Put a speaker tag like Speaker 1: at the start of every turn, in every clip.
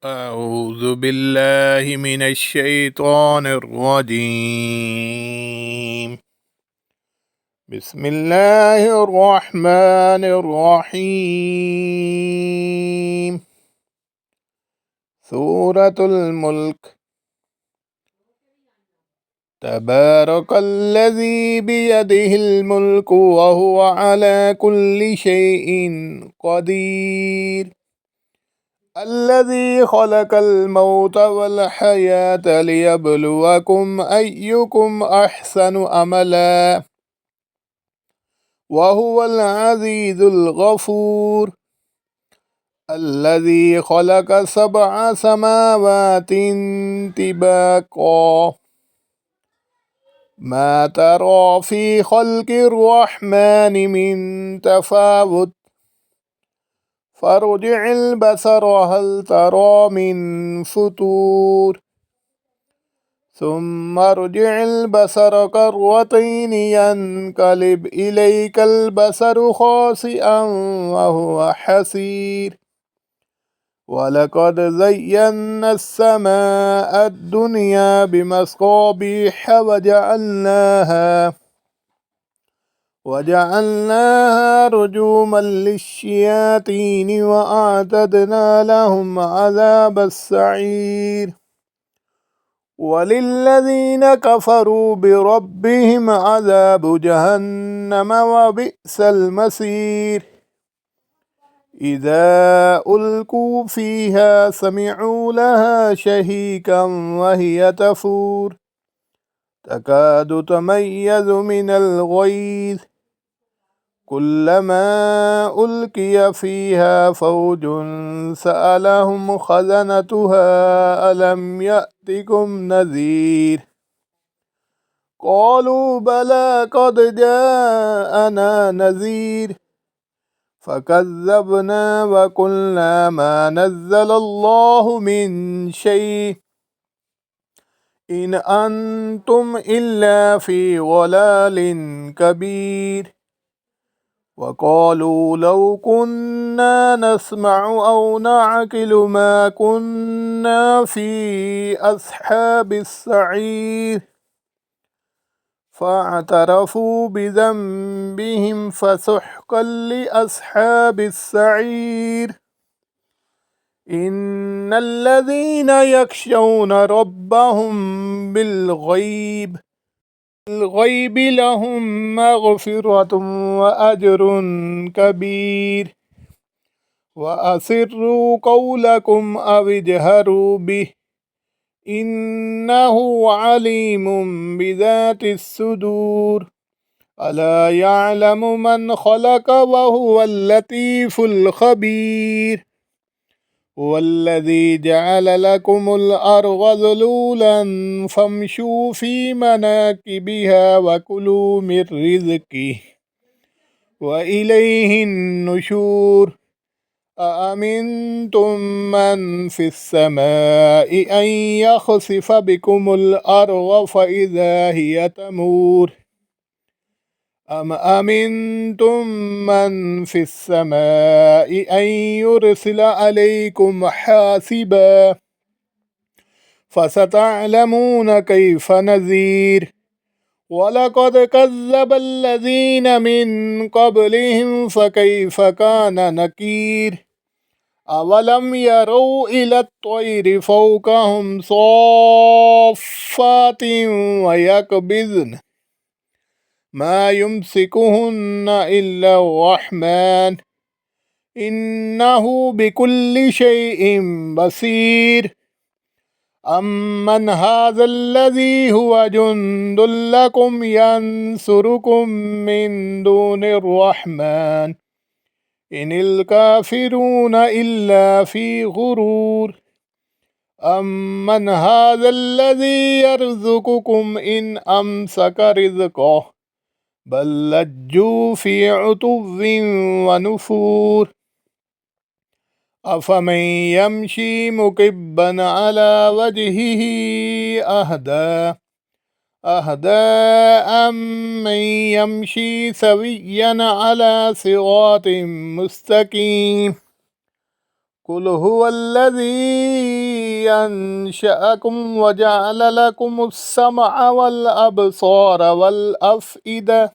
Speaker 1: أعوذ بالله من الشيطان الرجيم. بسم الله الرحمن الرحيم. سورة الملك. تبارك الذي بيده الملك وهو على كل شيء قدير. الذي خلق الموت والحياة ليبلوكم أيكم أحسن أملا وهو العزيز الغفور. الذي خلق 7 سماوات طباقا ما ترى في خلق الرحمن من تفاوت فارجع البصر هل ترى من فطور ثم ارجع البصر كرتين ينقلب إليك البصر خاسئا وهو حسير. ولقد زينا السماء الدنيا بمصابيح وجعلناها رجوما للشياطين وأعتدنا لهم عذاب السعير. وللذين كفروا بربهم عذاب جهنم وبئس المصير. إذا ألقوا فيها سمعوا لها شهيقا وهي تفور تكاد تميز من الغيظ كلما ألقي فيها فوج سألهم خزنتها ألم يأتكم نذير قالوا بلى قد جاءنا نذير فكذبنا وقلنا ما نزل الله من شيء إن أنتم إلا في ضلال كبير. وقالوا لو كنا نسمع أو نعقل ما كنا في أصحاب السعير فاعترفوا بذنبهم فسحقا لأصحاب السعير. إن الذين يخشون ربهم بالغيب لهم مغفرة وأجر كبير. وأسروا قولكم أو اجهروا به إنه عليم بذات الصدور. ألا يعلم من خلق وهو اللطيف الخبير. هو الذي جعل لكم الأرض ذلولا فامشوا في مناكبها وكلوا من رزقه وإليه النشور. أأمنتم من في السماء أن يخسف بكم الأرض فإذا هي تمور أم أمنتم من في السماء أن يرسل عليكم حاسبا فستعلمون كيف نذير. ولقد كذب الذين من قبلهم فكيف كان نكير. أولم يروا إلى الطير فوقهم صافات ويقبضن ما يمسكهن إلا الرحمن إنه بكل شيء بصير. أمن هذا الذي هو جند لكم ينصركم من دون الرحمن إن الكافرون إلا في غرور. أمن هذا الذي يرزقكم إن أمسك رزقه بل لجوا في عتو ونفور. أفمن يمشي مكبا على وجهه أهدى أمن يمشي سويا على صراط مستقيم. قل هو الذي أنشأكم وجعل لكم السمع والأبصار والأفئدة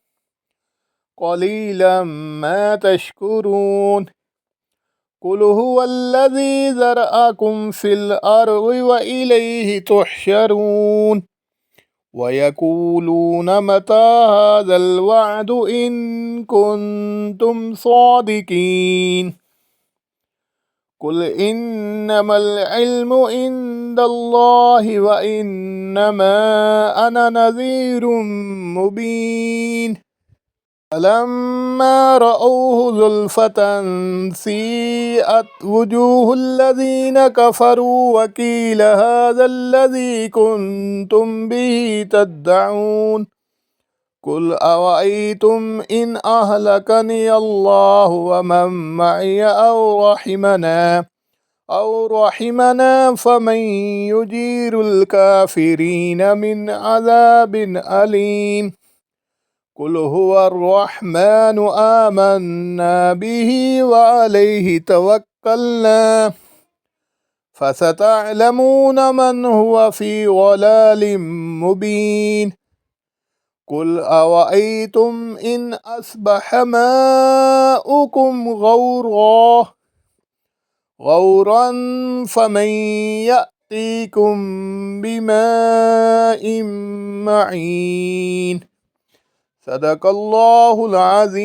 Speaker 1: قليلا ما تشكرون قل هو الذي ذرأكم في الأرض وإليه تحشرون ويقولون متى هذا الوعد إن كنتم صادقين قل إنما العلم عند الله وإنما أنا نذير مبين فلما رأوه زلفة سيئت وجوه الذين كفروا وقيل هذا الذي كنتم به تدعون قل أرأيتم إن أهلكني الله ومن معي أو رحمنا فمن يجير الكافرين من عذاب أليم قل هو الرحمن آمنا به وعليه توكلنا فستعلمون من هو في ضلال مبين قل أرأيتم إن أصبح ماؤكم غورا فمن يأتيكم بماء معين صدق الله العظيم.